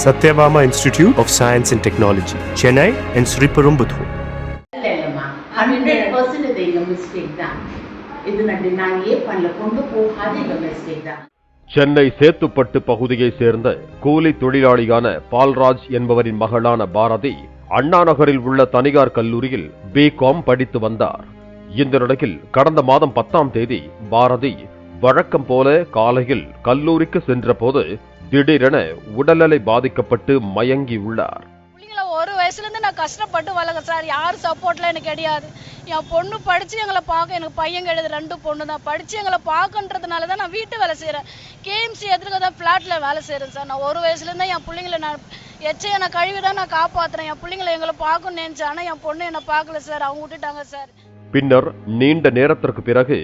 Satyabama Institute of Science and Technology, Chennai and Sriperumbudur. 100% இது எங்க mistake தான். இது நான் பண்ணல கொண்டு போகாத எங்க மிஸ்டேக் தான். சென்னை சேத்துப்பட்டு பகுதியை சேர்ந்த கூலி தொழிலாளியான பால்ராஜ் என்பவரின் மகளான பாரதி அண்ணா நகரில் உள்ள தனியார் கல்லூரியில் பிகாம் படித்து வந்தார். இந்த நிலையில் கடந்த மாதம் 10ஆம் தேதி பாரதி வழக்கம் போல காலையில் கல்லூரிக்கு சென்ற போது திடீரென உடல்நிலை பாதிக்கப்பட்டு மயங்கி உள்ளார். ஒரு வயசுல இருந்து நான் கஷ்டப்பட்டு வளர்க்க சார், யாரும் சப்போர்ட்ல எனக்கு கிடையாது. என் பொண்ணு படிச்சு எங்களை பார்க்க, எனக்கு பையன் கிடையாது, 2 பொண்ணு தான். படிச்சு எங்களை பார்க்கன்றதுனால தான் நான் வீட்டு வேலை செய்யறேன். கேஎம்சி எதிர்க்க தான் பிளாட்ல வேலை செய்யறேன் சார். நான் ஒரு வயசுல இருந்தா என் பிள்ளைங்களை நான் எச்சையை நான் கழுவிதான் நான் காப்பாத்துறேன். என் பிள்ளைங்களை எங்களை பார்க்கணும்னு நினைச்சேன், ஆனா என் பொண்ணு என்ன பார்க்கல சார், அவங்க விட்டுட்டாங்க சார். பின்னர் நீண்ட நேரத்திற்கு பிறகு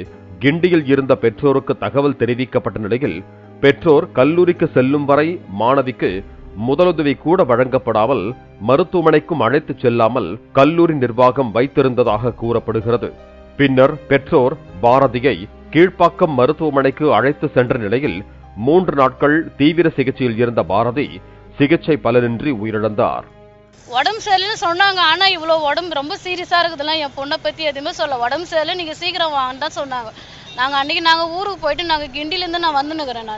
கிண்டியில் இருந்த பெற்றோருக்கு தகவல் தெரிவிக்கப்பட்ட நிலையில் பெற்றோர் கல்லூரிக்கு செல்லும் வரை மாணவிக்கு முதலுதவி கூட வழங்கப்படாமல் மருத்துவமனைக்கும் அழைத்து செல்லாமல் கல்லூரி நிர்வாகம் வைத்திருந்ததாக கூறப்படுகிறது. பின்னர் பெற்றோர் பாரதியை கீழ்ப்பாக்கம் மருத்துவமனைக்கு அழைத்து சென்ற நிலையில் 3 நாட்கள் தீவிர சிகிச்சையில் இருந்த பாரதி சிகிச்சை பலனின்றி உயிரிழந்தார். உடம்பு சரியில்லை சொன்னாங்க, ஆனா இவ்வளவு உடம்பு ரொம்ப சீரியஸா இருக்குதுலாம் என் பொண்ணை பத்தி எதுவுமே சொல்ல. உடம்பு சரியில்லை, நீங்க சீக்கிரம் வாங்கன்னு தான் சொன்னாங்க. நாங்க ஊருக்கு போயிட்டு நாங்க கிண்டிலேருந்து நான் வந்துனுக்கிறேன்.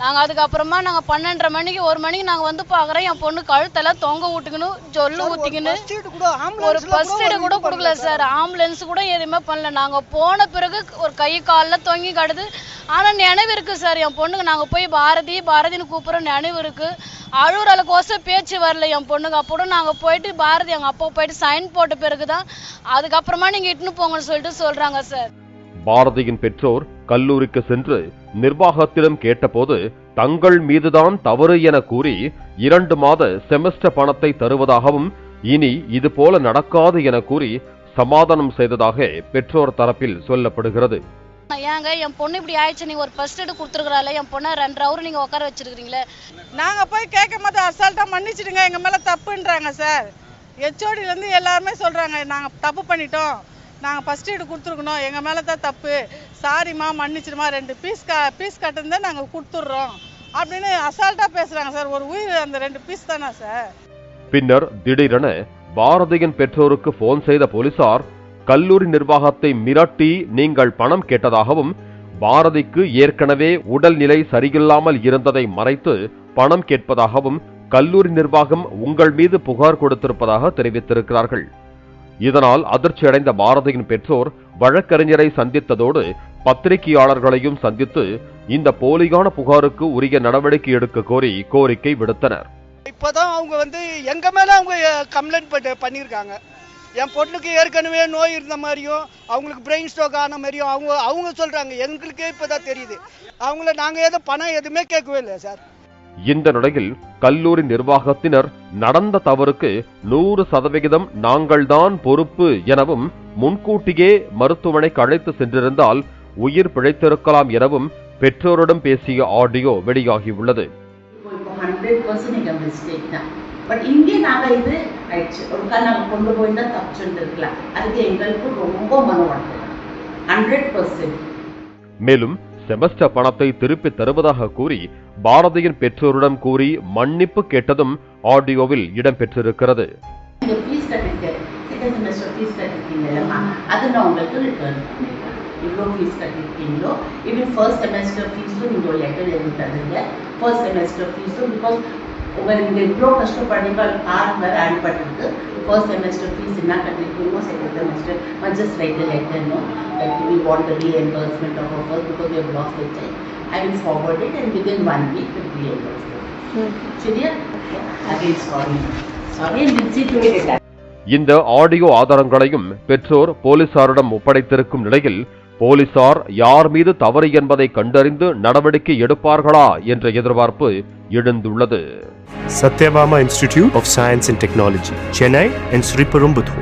நாங்க அதுக்கப்புறமா நாங்க 12:30 மணிக்கு 1 மணிக்கு நாங்க வந்து பாக்குறோம், என் பொண்ணு கழுத்தெல்லாம் தொங்க விட்டுக்கணும், ஜொல்லு ஊத்திக்கணும். ஒரு ஃபர்ஸ்ட் எய்டு கூட கொடுக்கல சார், ஆம்புலன்ஸ் கூட எதுவுமே பண்ணல. நாங்க போன பிறகு ஒரு கை காலில் தொங்கி கிடது. ஆனா நினைவு இருக்கு சார் என் பொண்ணுக்கு. நாங்க போய் பாரதின்னு கூப்பிடுறோம், நினைவு இருக்கு. அழுகுறதுக்கோசம் பேச்சு வரல என் பொண்ணுக்கு. அப்புறம் நாங்க போயிட்டு பாரதி எங்க அப்பா போயிட்டு சைன் போட்ட பிறகுதான் அதுக்கப்புறமா நீங்க இட்டுன்னு போங்கன்னு சொல்லிட்டு சொல்றாங்க சார். பாரதியின் பெற்றோர் கல்லூரிக்கு சென்று நிர்வாகத்திடம் கேட்டபோது தங்கள் மீதுதான் தவறு என கூறி 2 மாத செமஸ்டர் பணத்தை தருவதாகவும் இனி இது போல நடக்காது என கூறி சமாதானம் செய்ததாக பெற்றோர் தரப்பில் சொல்லப்படுகிறது. ஏங்க என் பொண்ணு இப்படி ஆயிடுச்சு, நீங்க ஒரு ஃபர்ஸ்ட் எய்டு கொடுத்துருக்கறால, என் பொண்ணை 2 ஹவர் நீங்க உட்கார வச்சிருக்கீங்களே. நாங்க போய் கேட்கும் போது அசால்ட்டா மன்னிச்சிடுங்க, எங்க மேல தப்புன்றாங்க சார். ஹெச்ஓடில இருந்து எல்லாருமே சொல்றாங்க நாங்க தப்பு பண்ணிட்டோம், நாங்க ஃபர்ஸ்ட் எய்டு கொடுத்துருக்கணும், எங்க மேல தான் தப்பு, சாரிம்மா மன்னிச்சிடுமா, 2 பீஸ் கட்டிருந்தா நாங்க கொடுத்துட்றோம் அப்படின்னு அசால்ட்டா பேசுறாங்க சார். ஒரு உயிர் அந்த 2 பீஸ் தானா சார். பின்னர் திடீரென பாரதியின் பெற்றோருக்கு போன் செய்த போலீசார் கல்லூரி நிர்வாகத்தை மிரட்டி நீங்கள் பணம் கேட்டதாகவும் பாரதிக்கு ஏற்கனவே உடல்நிலை சரியில்லாமல் இருந்ததை மறைத்து பணம் கேட்பதாகவும் கல்லூரி நிர்வாகம் உங்கள் மீது புகார் கொடுத்திருப்பதாக தெரிவித்திருக்கிறார்கள். இதனால் அதிர்ச்சியடைந்த பாரதியின் பெற்றோர் வழக்கறிஞரை சந்தித்ததோடு பத்திரிகையாளர்களையும் சந்தித்து இந்த போலியான புகாருக்கு உரிய நடவடிக்கை எடுக்க கோரி கோரிக்கை விடுத்தனர். இப்பதான் அவங்க எங்க மேல அவங்க கம்ப்ளைண்ட் பண்ணியிருக்காங்க. என் பொண்ணுக்கு ஏற்கனவே நோய் இருந்த மாதிரியும் அவங்களுக்கு பிரெயின் ஸ்ட்ரோக் ஆன மாதிரியும் அவங்க சொல்றாங்க. எங்களுக்கே இப்பதான் தெரியுது. அவங்கள நாங்க பணம் எதுவுமே கேட்கவே இல்லை சார். இந்த நிலையில் கல்லூரி நிர்வாகத்தினர் நடந்த தவறுக்கு 100% நாங்கள்தான் பொறுப்பு எனவும் முன்கூட்டியே மருத்துவமனைக்கு அழைத்து சென்றிருந்தால் உயிர் பிழைத்திருக்கலாம் எனவும் பெற்றோரிடம் பேசிய ஆடியோ வெளியாகியுள்ளது. 100% எங்க மிஸ்டேக் தான். பட் இங்கே நாங்க இது ஆயிடுச்சு, ஒரு கால் நாங்க கொண்டு போயிருந்தா தப்பிச்சுட்டு இருக்கலாம். அதுக்கு எங்களுக்கு ரொம்ப மன உடைஞ்சு 100%. மேலும் செமஸ்டர் பணத்தை திருப்பி தருவதாக கூறி பாரதியின் பெற்றோரிடம் கூறி மன்னிப்பு கேட்டதும் ஆடியோவில் இடம்பெற்றிருக்கிறது. ஃபீஸ் கட்டிருக்கேன், செகண்ட் செமஸ்டர் ஃபீஸ் கட்டிருக்கீங்களா, அது நான் உங்களுக்கு ரிட்டர்ன் பண்ணிடுறேன். இவ்வளோ ஃபீஸ் கட்டிருக்கீங்களோ, இவன் ஃபர்ஸ்ட் செமஸ்டர் ஃபீஸும் நீங்கள் ஒரு லெட்டர் எழுதி தருங்க. ஃபர்ஸ்ட் செமஸ்டர் ஃபீஸும் பிகாஸ் உங்களுக்கு இங்கே இவ்வளோ கஷ்டப்படுறீங்க, காரணம் வேறு அடிபட்டிருக்கு. ஃபர்ஸ்ட் செமஸ்டர் ஃபீஸ் என்ன கட்டிருக்கீங்களோ, second semester just write a letter, no, that we want the reimbursement of our first because we have lost the check. I will forward it and within 1 week it will be reimbursed. சரியா? Again sorry and we'll see to it. இந்த audio ஆதாரங்களையும் பெற்றோர் போலீசாரிடம் ஒப்படைத்திருக்கும் நிலையில் போலீசார் யார் மீது தவறு என்பதை கண்டறிந்து நடவடிக்கை எடுப்பார்களா என்ற எதிர்பார்ப்பு எழுந்துள்ளது. Satyabama Institute of Science and Technology, Chennai and Sriperumbudur.